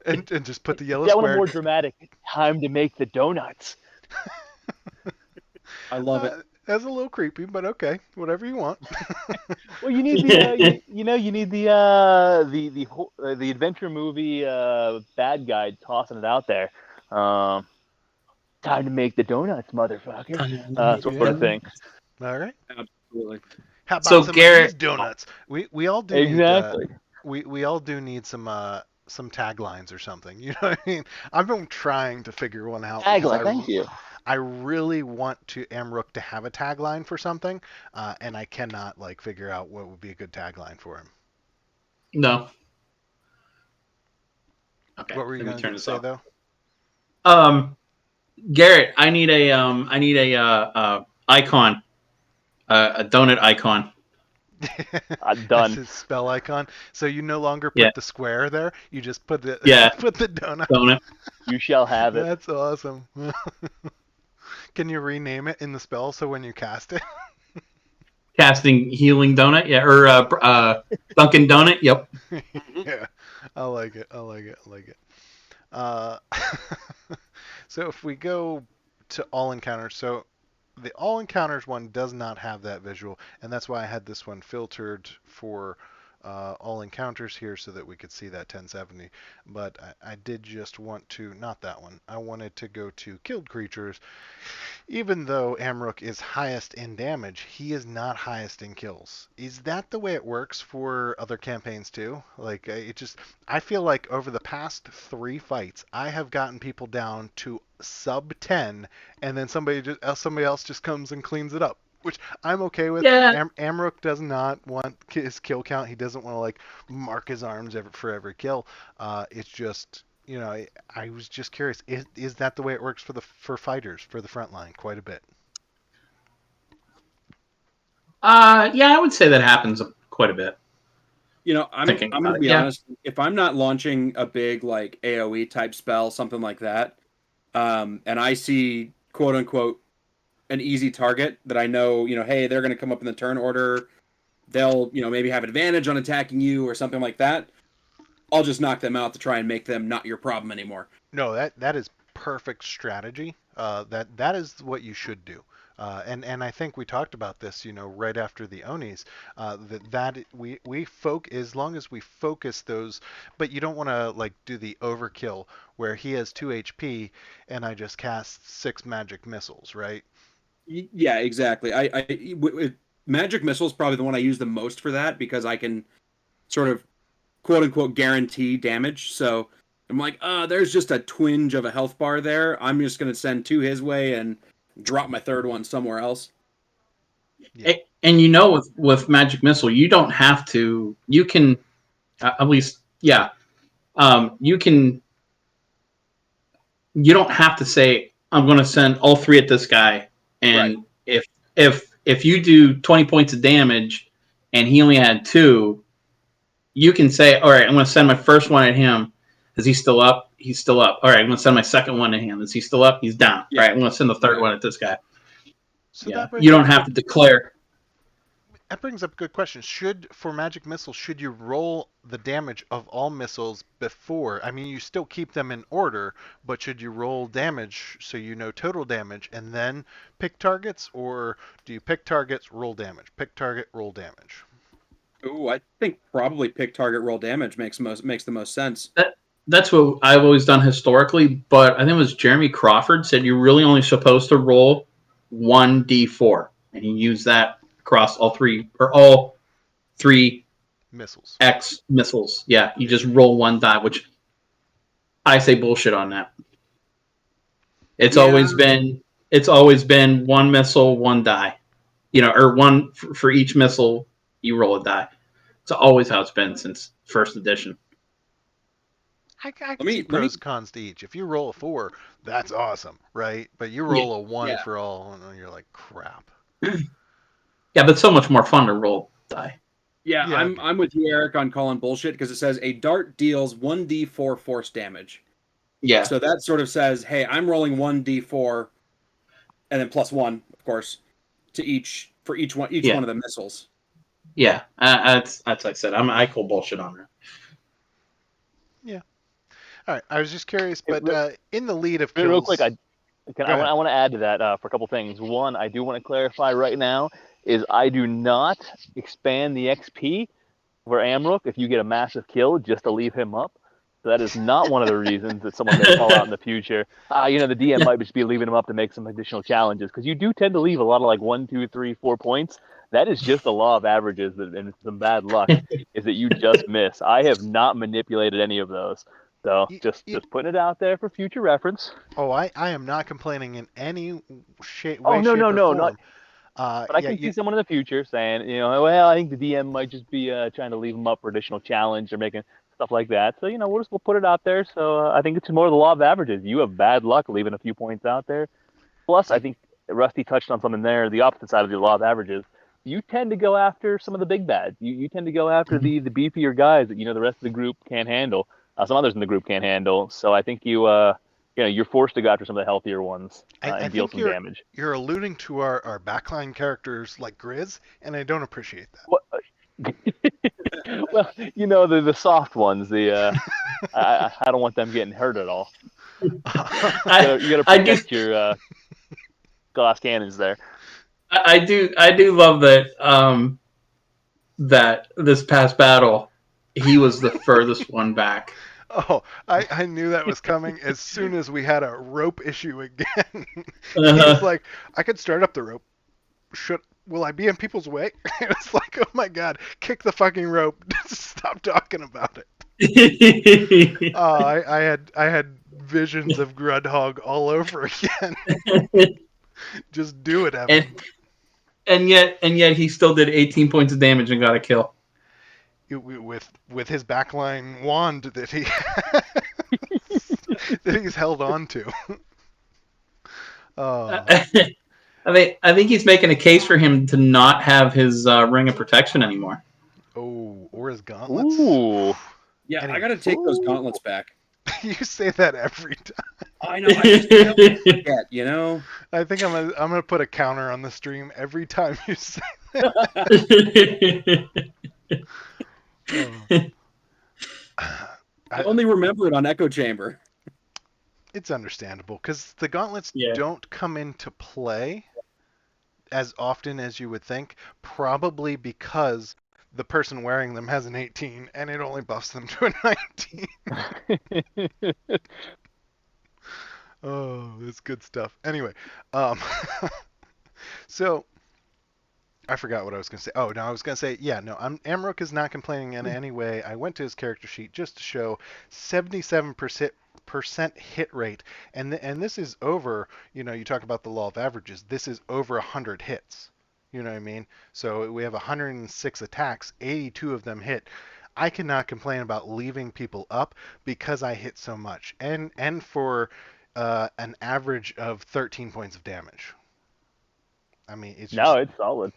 and just put the yellow Yeah, I want a square. more dramatic time to make the donuts. I love it. That's a little creepy, but okay, whatever you want. Well, you need the you need the adventure movie bad guy tossing it out there. Time to make the donuts, motherfucker. Sort Yeah. of thing. All right. Absolutely. How about So, some Garrett- of these donuts? We all do Exactly. need we all do need some taglines or something. You know what I mean? I've been trying to figure one out because Tagline, thank you. I really want to Amrook to have a tagline for something, and I cannot like figure out what would be a good tagline for him. No. Okay. What were you let me going turn to this say off. though? Garrett, I need a icon, a donut icon. I'm done. That's his spell icon. So you no longer put Yeah. the square there. You just put the Yeah. put the donut. Donut. You shall have it. That's awesome. Can you rename it in the spell so when you cast it? Casting healing donut. Yeah. Or Dunkin' Donut. Yep. Yeah, I like it. I like it. I like it. Uh, so if we go to all encounters, so the all encounters one does not have that visual, and that's why I had this one filtered for all encounters here so that we could see that 1070. But I did just want to, not that one. I wanted to go to killed creatures. Even though Amrook is highest in damage, he is not highest in kills. Is that the way it works for other campaigns too? Like I feel like over the past 3 fights, I have gotten people down to sub 10, and then somebody else just comes and cleans it up, which I'm okay with. Yeah. Amrook does not want his kill count. He doesn't want to like mark his arms for every kill. It's just, you know, I was just curious. Is that the way it works for fighters for the front line? Quite a bit. Yeah, I would say that happens quite a bit. You know, I'm Thinking going about to it, be yeah. honest. If I'm not launching a big like AOE type spell, something like that, and I see quote unquote an easy target that I know, you know, hey, they're going to come up in the turn order, they'll, you know, maybe have advantage on attacking you or something like that, I'll just knock them out to try and make them not your problem anymore. No, that is perfect strategy. That is what you should do. And I think we talked about this, you know, right after the Onis. We as long as we focus those, but you don't want to like do the overkill where he has 2 HP and I just cast 6 magic missiles, right? Yeah, exactly. Magic Missile is probably the one I use the most for that because I can sort of quote unquote guarantee damage. So I'm like, there's just a twinge of a health bar there. I'm just going to send 2 his way and drop my 3rd one somewhere else. Yeah. And you know, with Magic Missile, you don't have to. You can, at least, yeah. You can. You don't have to say, "I'm going to send all 3 at this guy," and Right. if you do 20 points of damage, and he only had 2, you can say, "All right, I'm going to send my first one at him. Is he still up? He's still up. All right, I'm going to send my second one at him. Is he still up? He's down. Yeah. All right, I'm going to send the 3rd one at this guy." So Yeah, that brings you don't up have to declare. That brings up a good question. For magic missiles, should you roll the damage of all missiles before? I mean, you still keep them in order, but should you roll damage so you know total damage and then pick targets, or do you pick targets, roll damage, pick target, roll damage? Ooh, I think probably pick target roll damage makes the most sense. That's what I've always done historically, but I think it was Jeremy Crawford said you're really only supposed to roll 1d4, and he used that across all three Missiles. X missiles. Yeah, you Yeah. just roll one die, which I say bullshit on that. It's Yeah. always been one missile, one die. Or one for each missile, you roll a die. It's always how it's been since first edition. I Let can me see let me pros cons to each. If you roll a 4, that's awesome, right? But you Yeah, roll a 1 yeah. for all, and you're like, crap. yeah, but so much more fun to roll die. Yeah, Yeah, okay. I'm with you, Eric, on calling bullshit because it says a dart deals 1d4 force damage. Yeah, So that sort of says, hey, I'm rolling 1d4 and then plus 1, of course, to each one yeah, of the missiles. yeah. That's like I said. I call bullshit on that. Yeah. All right. I was just curious, Hey, but in the lead of real quick, kills. Go ahead. I want to add to that for a couple things. One, I do want to clarify right now is I do not expand the XP for Amrook if you get a massive kill just to leave him up. So that is not one of the reasons that someone may call out in the future. The DM might just be leaving him up to make some additional challenges because you do tend to leave a lot of like 1, 2, 3, 4 points. That is just the law of averages and some bad luck is that you just miss. I have not manipulated any of those. So You, just you, put it out there for future reference. I am not complaining in any Oh way, no shape, no or no not. form. But I Yeah, can see someone in the future saying, well, I think the DM might just be trying to leave them up for additional challenge or making stuff like that. So we'll put it out there. So I think it's more the law of averages. You have bad luck leaving a few points out there. Plus, I you, think Rusty touched on something there. The opposite side of the law of averages. You tend to go after some of the big bads. You tend to go after the beefier guys that the rest of the group can't handle. Some others in the group can't handle. So I think you're forced to go after some of the healther ones I and deal think some damage. you're alluding to our backline characters like Grizz, and I don't appreciate What, well, the soft ones. I don't want them getting hurt at all. that. You gotta I do protect your glass cannons there. I do love that that this past battle he was the furthest one back. Oh, I knew that was coming as soon as we had a rope issue again. He's Uh, like, I could start up the rope. Will I be in people's way? It's like, oh my god, kick the fucking rope. Stop talking about it. I had visions of Grudhog all over again. Just do it, Evan. and and yet he still did 18 points of damage and got a kill. With his backline wand that he that he's held on to. Oh. I think he's making a case for him to not have his ring of protection anymore. Oh, or his gauntlets. Ooh. Yeah, I Anyway, got to take those gauntlets back. you say that every time. I know. I just can't forget, I think I'm gonna put a counter on the stream every time you say. Oh. I only remember it on Echo Chamber. It's understandable because the gauntlets Yeah. don't come into play as often as you would think, probably because the person wearing them has an 18 and it only buffs them to a 19. Oh, that's good stuff. Anyway, so I forgot what I was going to say. Oh, no, I was going to say, yeah, no, Amrook is not complaining in any way. I went to his character sheet just to show 77% hit rate, and this is over. You talk about the law of averages. This is over 100 hits. You know what I mean? So we have 106 attacks, 82 of them hit. I cannot complain about leaving people up because I hit so much, and for an average of 13 points of damage. I mean, it's just No, it's solid.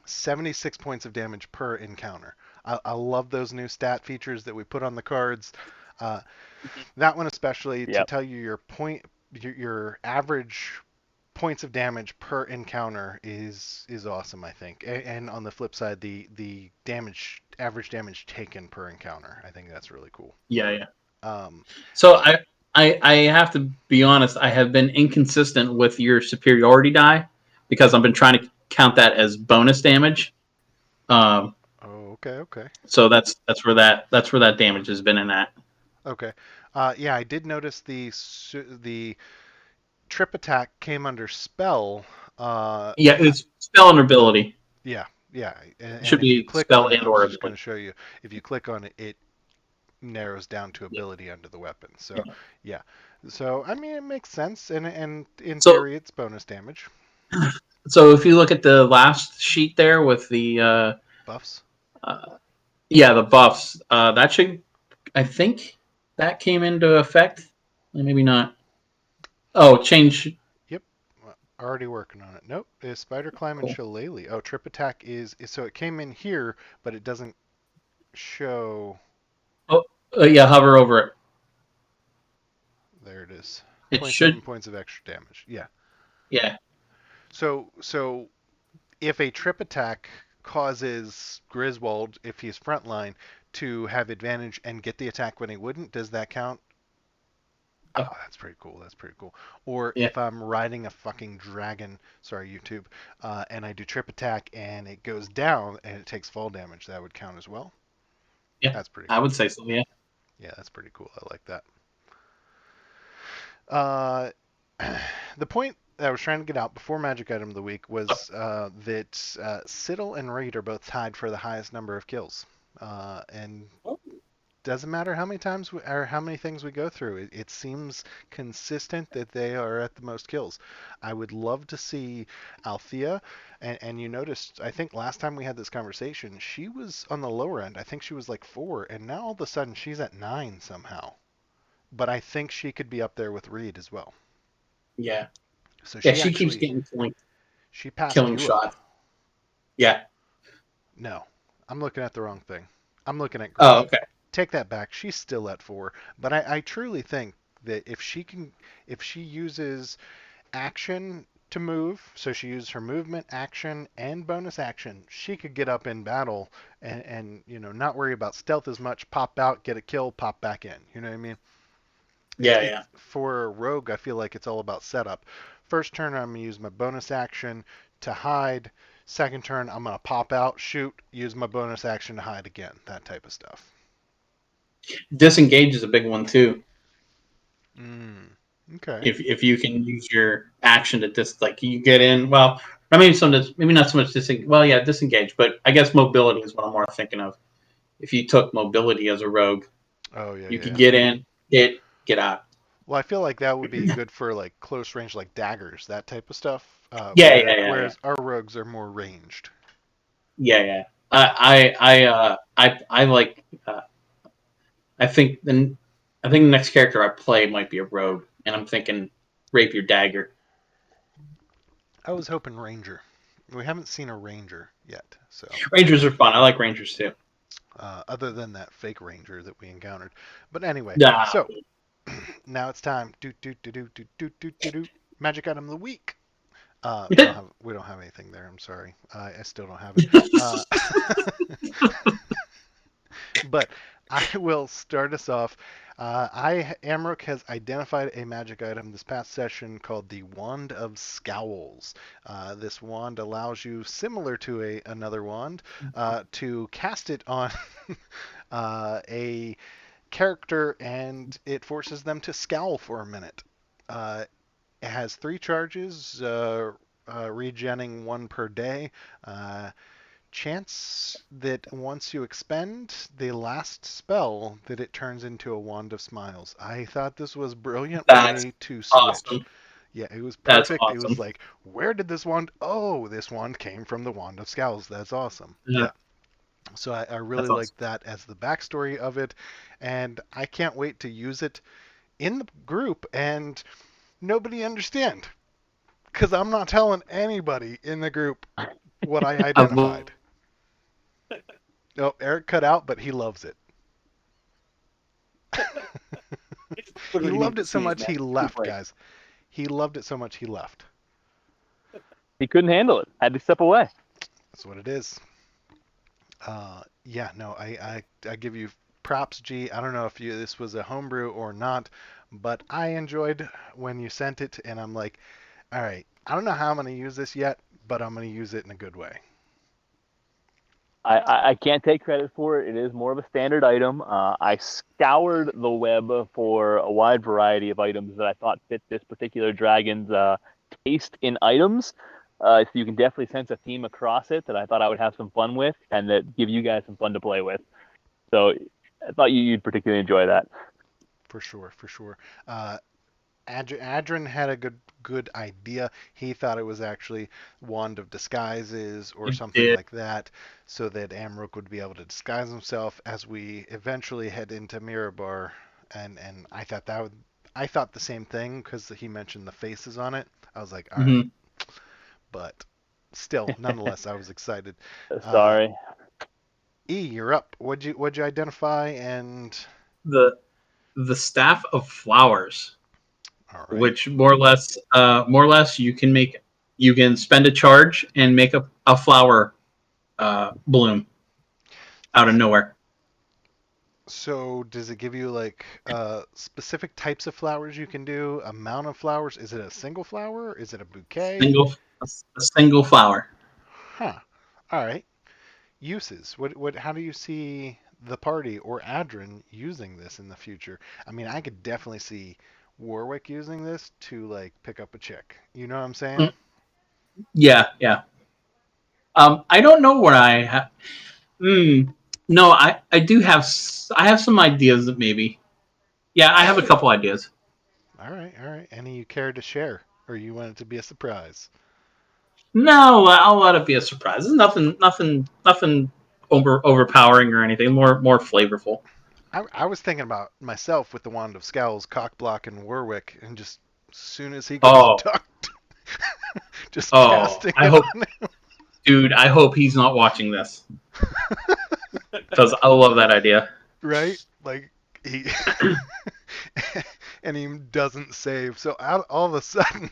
76 points of damage per encounter. I love those new stat features that we put on the cards. That one especially to Yep. tell you your average points of damage per encounter is awesome, I think. And on the flip side, the average damage taken per encounter, I think that's really cool. Yeah. Um, So I have to be honest. I have been inconsistent with your superiority die because I've been trying to count that as bonus damage. Um, oh, okay. so that's where that damage has been in that. Okay. Yeah, I did notice the trip attack came under spell. Yeah, it's spell and ability. Yeah, yeah. It And should if you be click spell on it, and I was or just going to ability. show you. If you click on it, it narrows down to Yeah. ability under the weapon. So, Yeah. yeah. So, I mean, it makes sense, and in So theory, it's bonus damage. so if you look at the last sheet there with the Buffs. yeah, the buffs, that should, I think that came into effect. Maybe not. Oh, change. Yep. Already working on it. Nope. Is spider climb and Cool. shillelagh. Oh, trip attack is so it came in here, but it doesn't show. Oh, yeah, hover over it. There it is. It 27 should. points of extra damage. Yeah. Yeah. So if a trip attack causes Griswold, if he's frontline, to have advantage and get the attack when he wouldn't, does that count? Oh, Oh, that's pretty cool. That's pretty cool. Or yeah. if I'm riding a fucking dragon, sorry, YouTube, and I do trip attack and it goes down and it takes fall damage, that would count as well. Yeah. That's pretty I cool. would say so. Yeah. Yeah, that's pretty cool. I like that. Uh, the point that I was trying to get out before Magic Item of the Week was that Siddle and Reed are both tied for the highest number of kills. And doesn't matter how many times or how many things we go through, it seems consistent that they are at the most kills. I would love to see Althea, and you noticed, I think last time we had this conversation, she was on the lower end. I think she was like 4, and now all of a sudden she's at 9 somehow. But I think she could be up there with Reed as well. Yeah. So Yeah. she She keeps actually getting she passed killing you up. shots. Yeah. No, I'm looking at the wrong thing. I'm looking at Oh, Green. okay. Take that back. She's still at 4, but I truly think that if she uses action to move, so she uses her movement, action, and bonus action, she could get up in battle and not worry about stealth as much. Pop out, get a kill, pop back in. You know what I mean? Yeah. It's Yeah. for a rogue. I feel like it's all about setup. First turn, I'm gonna use my bonus action to hide. Second turn, I'm gonna pop out, shoot, use my bonus action to hide again. That type of stuff. Disengage is a big one too. Okay. If you can use your action to like you get in. Well, I mean, maybe not so much disengage. Well, yeah, disengage, but I guess mobility is what I'm more thinking of. If you took mobility as a rogue, Oh yeah, you could yeah. get in, get out. Well, I feel like that would be good for like close range, like daggers, that type of stuff. Yeah. Whereas our rogues are more ranged. Yeah. I like. I think the next character I play might be a rogue, and I'm thinking rapier dagger. I was hoping ranger. We haven't seen a ranger yet, so Rangers are fun. I like rangers too. other than that fake ranger that we encountered. But anyway, Nah. so now it's time. Do. Magic item of the week. We don't have anything there. I'm sorry. I still don't have it. But I will start us off. Amrook has identified a magic item this past session called the Wand of Scowls. This wand allows you, similar to another wand, to cast it on a character, and it forces them to scowl for a minute. It has 3 charges, regenning 1 per day. Chance that once you expend the last spell, that it turns into a Wand of Smiles. I thought this was a brilliant That's way to switch. awesome. Yeah, it was That's perfect. It was awesome. like, where did this wand? Oh, this wand came from the Wand of Scowls. That's awesome. Yeah, Yeah. So I really that's like awesome. that as the backstory of it, and I can't wait to use it in the group and nobody understand, because I'm not telling anybody in the group what I I love identified. Oh, Eric cut out, but he loves it. He Literally need loved to it so sneeze, much man. he Give me a left, break. guys. He loved it so much he left. He couldn't handle it. Had to step away. That's what it is. Yeah, no, I give you props, G. I don't know if this was a homebrew or not, but I enjoyed when you sent it, and I'm like, all right, I don't know how I'm going to use this yet, but I'm going to use it in a good way. I can't take credit for it. It is more of a standard item. I scoured the web for a wide variety of items that I thought fit this particular dragon's taste in items. So you can definitely sense a theme across it that I thought I would have some fun with and that give you guys some fun to play with. So I thought you'd particularly enjoy that. For sure, for sure. Adrian had a good idea. He thought it was actually Wand of Disguises or It something did. like that, so that Amrook would be able to disguise himself as we eventually head into Mirabar. And I thought the same thing because he mentioned the faces on it. I was like, all right, Mhm. but still, nonetheless, I was excited. Uh, Sorry. you're up. What'd you identify? And The staff of flowers, all right. which more or less you can spend a charge and make a flower bloom out of nowhere. So does it give you like specific types of flowers you can do? Amount of flowers? Is it a single flower? Is it a bouquet? A single flower. Huh. All right. Uses. What how do you see the party or Adrin using this in the future? I mean, I could definitely see Warwick using this to like pick up a chick. You know what I'm saying? Mm, yeah, yeah. I don't know where I have. Mm, no, I do have. I have some ideas that maybe. Yeah, I have a couple ideas. All right, all right. Any you care to share, or you want it to be a surprise? No, I'll let it be a surprise. It's nothing overpowering or anything. More flavorful. I was thinking about myself with the Wand of Scowls, Cockblock, and Warwick, and just as soon as he goes to Oh, talk, just oh. casting it on him. Dude, I hope he's not watching this because I love that idea. Right? Like he and he doesn't save. So all of a sudden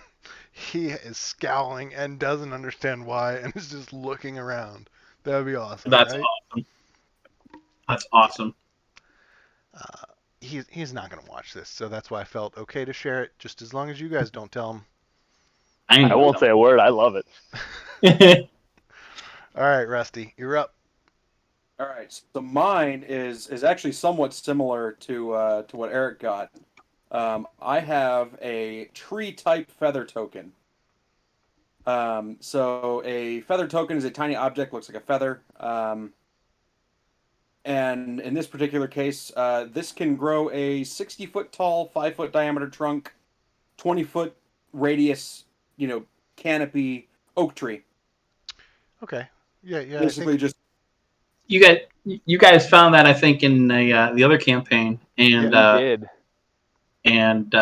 he is scowling and doesn't understand why and is just looking around. That would be awesome, That's right? awesome. That's Yeah. awesome. He's not gonna watch this, so that's why I felt okay to share it. Just as long as you guys don't tell him. I ain't I gonna won't say a word. I love it. tell. All right, Rusty, you're up. All right, so mine is actually somewhat similar to what Eric got. I have a tree type feather token. So a feather token is a tiny object, looks like a feather. And in this particular case, this can grow a 60-foot tall, 5-foot diameter trunk, 20-foot radius, canopy oak tree. Okay. Yeah, yeah. I think Basically, just You guys found that I think in the other campaign, yeah. We did. and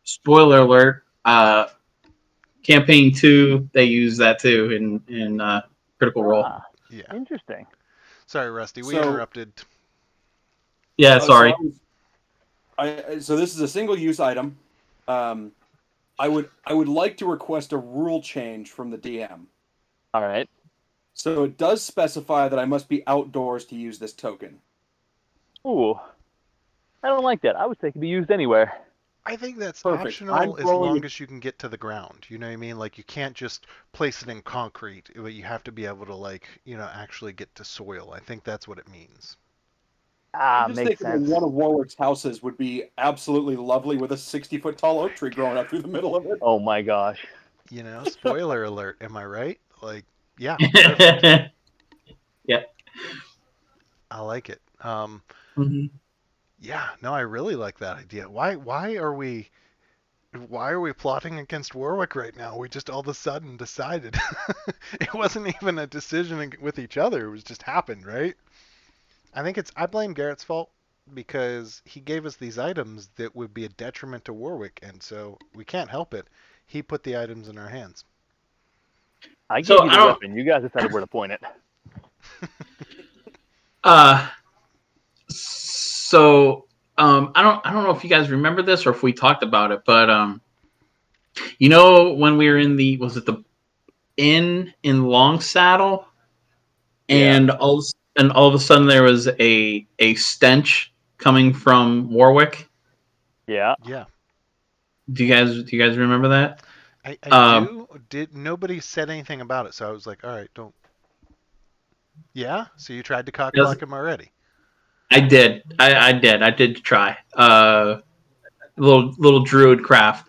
spoiler alert, campaign 2 they use that too in Critical Role. Ah, Yeah. interesting. Sorry, Rusty. We so. interrupted. Yeah, So sorry. so this is a single use item. Um, I would like to request a rule change from the DM. All right. So it does specify that I must be outdoors to use this token. Ooh, I don't like that. I would say it could be used anywhere. I think that's Perfect. I'm optional as throwing long it. as you can get to the ground. You know what I mean? Like you can't just place it in concrete, but you have to be able to actually get to soil. I think that's what it means. I'm Ah, just makes thinking that sense. one of Warwick's houses would be absolutely lovely with a 60-foot tall oak tree growing up through the middle of it. Oh my gosh. Spoiler alert, am I right? Like, yeah, perfect. Yeah. I like it. Mhm. Yeah, no, I really like that idea. Why are we plotting against Warwick right now? We just all of a sudden decided. It wasn't even a decision with each other. It was just happened, right? I blame Garrett's fault because he gave us these items that would be a detriment to Warwick, and so we can't help it. He put the items in our hands. I gave So you I the don't. weapon. You guys decided where to point it. Uh, so I don't know if you guys remember this or if we talked about it, but when we were in the in Long Saddle, Yeah. and all of a sudden there was a stench coming from Warwick. Yeah. Yeah. Do you guys remember that? I Um, do. Did nobody said anything about it? So I was like, all right, don't. Yeah. So you tried to cock yes, block him already. I did. I did. I did try. Little druid craft.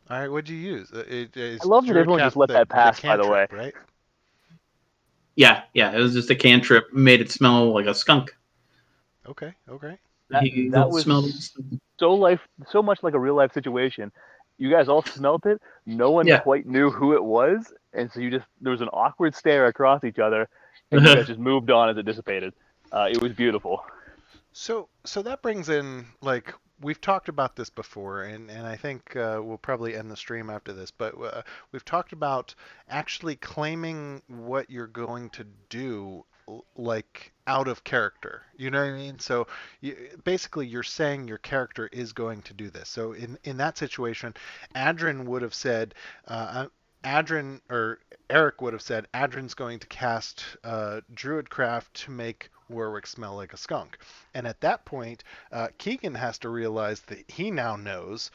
All right. What'd you use? It I is love that everyone just Druidcraft let that the pass, by the way. cantrip, right? Yeah, yeah. It was just a cantrip. Made it smell like a skunk. Okay. Okay. He That smelled. was so much like a real life situation. You guys all smelt it. No one Yeah. quite knew who it was, and so there was an awkward stare across each other, and you guys just moved on as it dissipated. It was beautiful. So that brings in, like, we've talked about this before, and I think we'll probably end the stream after this, but we've talked about actually claiming what you're going to do, like, out of character. You know what I mean? So basically, you're saying your character is going to do this. So in that situation, Adrin would have said, Adrin or Eric would have said, Adrin's going to cast Druidcraft to make Warwick smell like a skunk. And at that point, Keegan has to realize that he now knows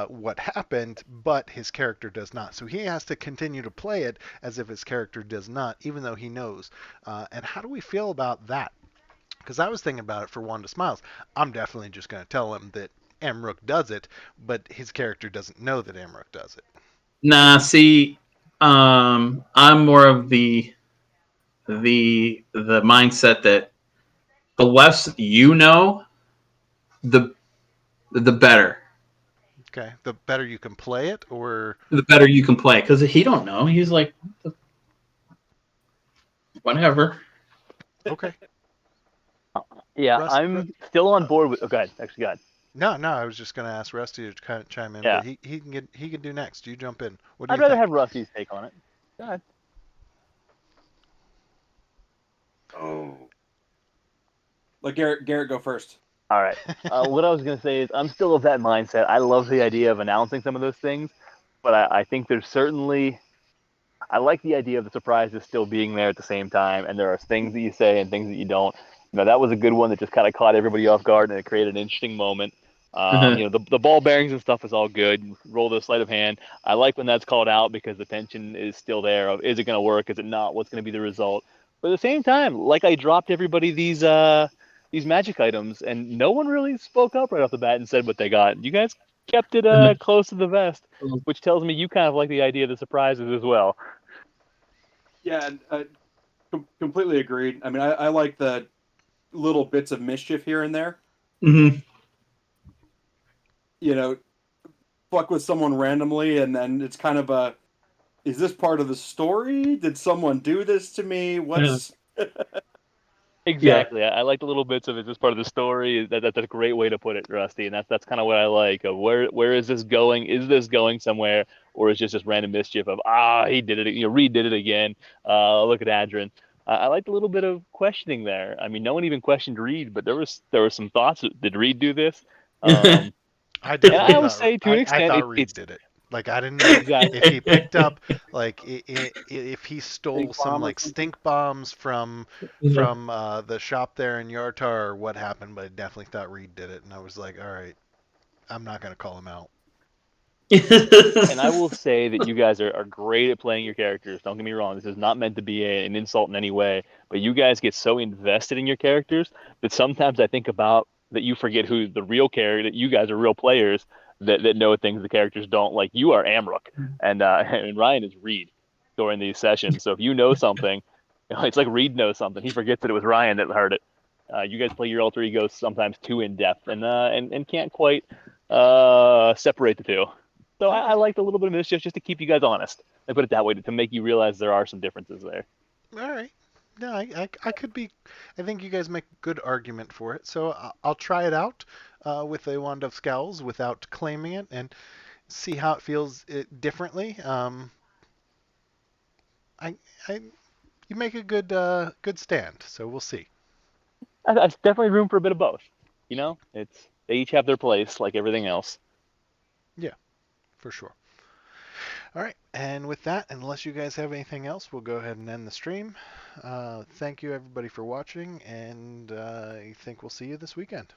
what happened, but his character does not. So he has to continue to play it as if his character does not, even though he knows. And how do we feel about that? Because I was thinking about it for Wanda Smiles. I'm definitely just going to tell him that Amrook does it, but his character doesn't know that Amrook does it. Nah, see, I'm more of the mindset that the less you know, the the better. Okay, the better you can play it, or The better you can play. Because he don't know. He's like, whatever. okay, Yeah, Russ. I'm still on board with. Oh, go ahead. Actually, go ahead. No, no, I was just going to ask Rusty to kind of chime in, Yeah, but he can do next. You jump in. What do I'd you rather think? have Rusty's take on it. Go ahead. Oh. Let Garrett go first. All right. What I was gonna say is I'm still of that mindset. I love the idea of announcing some of those things, but I think there's certainly I like the idea of the surprises still being there at the same time, and there are things that you say and things that you don't. That was a good one that just kind of caught everybody off guard, and it created an interesting moment. The ball bearings and stuff is all good. Roll the sleight of hand. I like when that's called out because the tension is still there. Of is it going to work? Is it not? What's going to be the result? But at the same time, like I dropped everybody these magic items, and no one really spoke up right off the bat and said what they got. You guys kept it close to the vest, which tells me you kind of like the idea of the surprises as well. Yeah, completely agreed. I mean, I like the little bits of mischief here and there. Mhm. You know, fuck with someone randomly, and then it's kind of a, is this part of the story? Did someone do this to me? Yeah. What's Yeah. Exactly. I like the little bits of it as part of the story. That's a great way to put it, Rusty. And that's kind of what I like. Of where is this going? Is this going somewhere, or is this just random mischief of he did it? Reed did it again. Look at Adrian. I like the little bit of questioning there. I mean, no one even questioned Reed, but there were some thoughts. Did Reed do this? Um, I and definitely I would thought say to an I extent, thought Reed it's did it. Like I didn't know exactly if he picked up like if he stink stole some bomb or like something? stink bombs from the shop there in Yartar or what happened, but I definitely thought Reed did it, and I was like, all right, I'm not gonna call him out. and I will say that you guys are great at playing your characters. Don't get me wrong. This is not meant to be an insult in any way, but you guys get so invested in your characters that sometimes I think about that you forget who the real character, that you guys are real players that know things the characters don't. Like you are Amrook, and and Ryan is Reed during these sessions. So if you know something, it's like Reed knows something. He forgets that it was Ryan that heard it. You guys play your alter egos sometimes too in depth and can't quite separate the two. So I Okay, liked a little bit of mischief just to keep you guys honest. I put it that way to make you realize there are some differences there. all right. No, I could be. I think you guys make a good argument for it, so I'll try it out with a wand of scowls without claiming it and see how it feels differently. I, I you make a good stand, so we'll see. There's definitely room for a bit of both. They each have their place, like everything else. Yeah, for sure. All right, and with that, unless you guys have anything else, we'll go ahead and end the stream. Thank you everybody for watching, and I think we'll see you this weekend.